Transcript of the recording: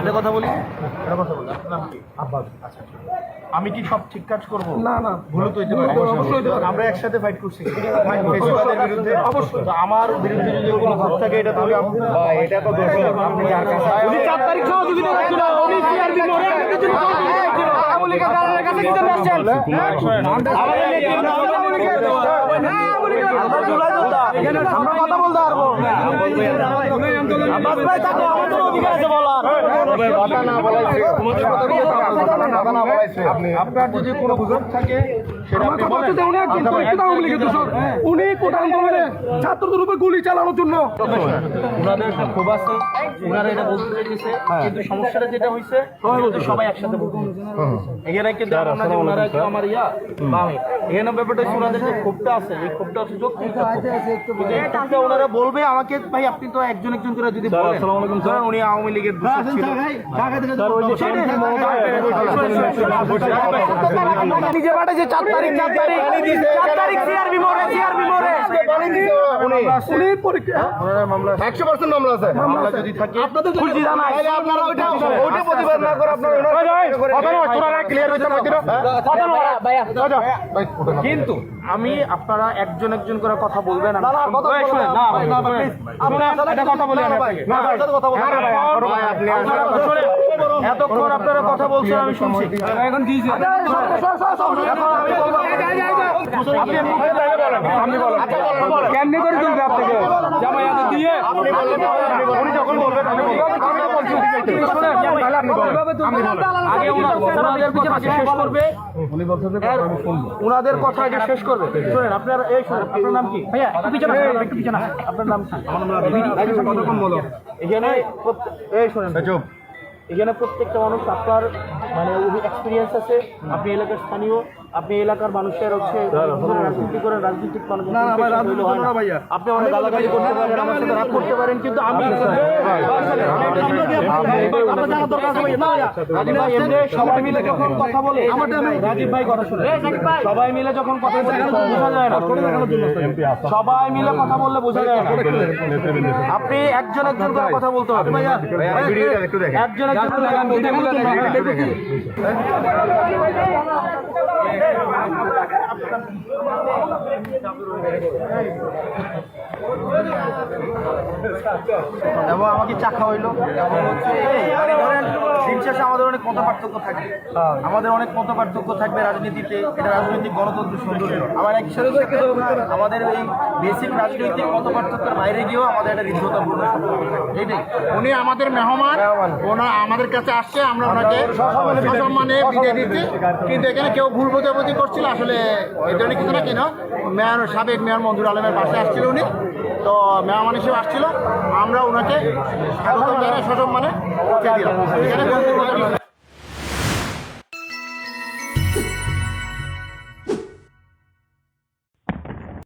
একটা কথা বলি, আমি কি সব ঠিক কাজ করবো? না না, ভুল তো হইতে পারে। আমরা একসাথে ফাইট করছি ফেসিবাদের বিরুদ্ধে। অবশ্যই আমার বিরুদ্ধে যদি কোনো ভাব থাকে, এটা তাহলে এটা তো আপনি যার কাছে 4 তারিখ সহযোগিতা করছিল, উনি সিআরবি মোড়ে আমাদের জন্য আওয়ামী লীগের কারণের কাছে কি জন্য আসছেন? আমরা কথা বলতে পারবো। আব্বাস ভাই থাকো, আমাদের অধিকার আছে বলার। আপনার যদি কোনো গুজব থাকে উনি কোটা আন্দোলনে ছাত্রদের উপর গুলি চালানোর জন্য ওনাদের একটা ক্ষোভ আছে, ওনারা এটা বলতে চাইছে, কিন্তু সমস্যাটা যেটা হয়েছে সবাই একসাথে বলতে এখানে কিন্তু ওনারা কেউ আমার বা আমি এখানে ব্যাপারটা হচ্ছে ওনাদের যে ক্ষোভটা আছে, এই ক্ষোভটা হচ্ছে যোগ ওনারা বলবে আমাকে, ভাই আপনি তো একজন একজন করে যদি বলেন, ধরেন উনি আওয়ামী লীগের নিজে বাটে যে 4 তারিখ সিআরবি মোড়ে উনি পরীক্ষা মামলা 100% মামলা আছে। মামলা যদি থাকে আপনাদের খুশি জানাই, তাহলে আপনারা ওইটা প্রতিবাদ না করে আপনারা ক্লিয়ার হইতে কিন্তু আমি আপনারা একজন একজন করে কথা বলবেন। এতক্ষণ আপনারা কথা বলছেন, আমি শুনছি। এখন কেমনি করে তুলবে আপনাকে জামায়াতে দিয়ে? উনি যখন বলবেন ওনাদের কথা আগে শেষ করবে। শোনেন আপনার এই আপনার নাম কি ভাইয়া? একটু পিছনে আপনার নাম কি? এখানে এই শোনেন, এখানে প্রত্যেকটা মানুষ আপনার মানে এক্সপিরিয়েন্স আছে, আপনি এলাকার স্থানীয়, আপনি এলাকার মানুষের হচ্ছে রাজনীতি করেন, রাজনীতিক মানুষ আপনি অনেক গালাগালি করতে পারেন, আমার সাথে রাগ করতে পারেন, কিন্তু আমি সবাই মিলে যখন কথা বলে, রাজীব ভাই কথা শুনে, সবাই মিলে যখন কথা বলে বোঝা যায় না, সবাই মিলে কথা বললে বোঝা যায় না। আপনি একজন একজন করে কথা বলতে হবে, একজন একজন এবং আমাকে চা খাওয়াইলো। দিন শেষে আমাদের অনেক মত পার্থক্য থাকবে, রাজনীতিতে। এটা রাজনৈতিক গণতন্ত্র সৌন্দর্য। আমার এক আমাদের এই বেসিক রাজনৈতিক মত পার্থক্যের বাইরে গিয়েও আমাদের একটা হৃদ্যতাপূর্ণ সম্পর্ক থাকে। এইটাই উনি আমাদের মেহমান, ওনা আমাদের কাছে আসছে, আমরা ওনাকে সসম্মানে বিদায় দিচ্ছি। কিন্তু এখানে কেউ ভুল বোঝাবুঝি করছিল, আসলে এই জন্য কিছু না কেন মেয়র, সাবেক মেয়র মঞ্জুর আলমের পাশে আসছিল উনি, তো মেহমান হিসেবে আসছিল, আমরা ওনাকে স্বাগত জানাই, সসম্মানে দিলাম। এখানে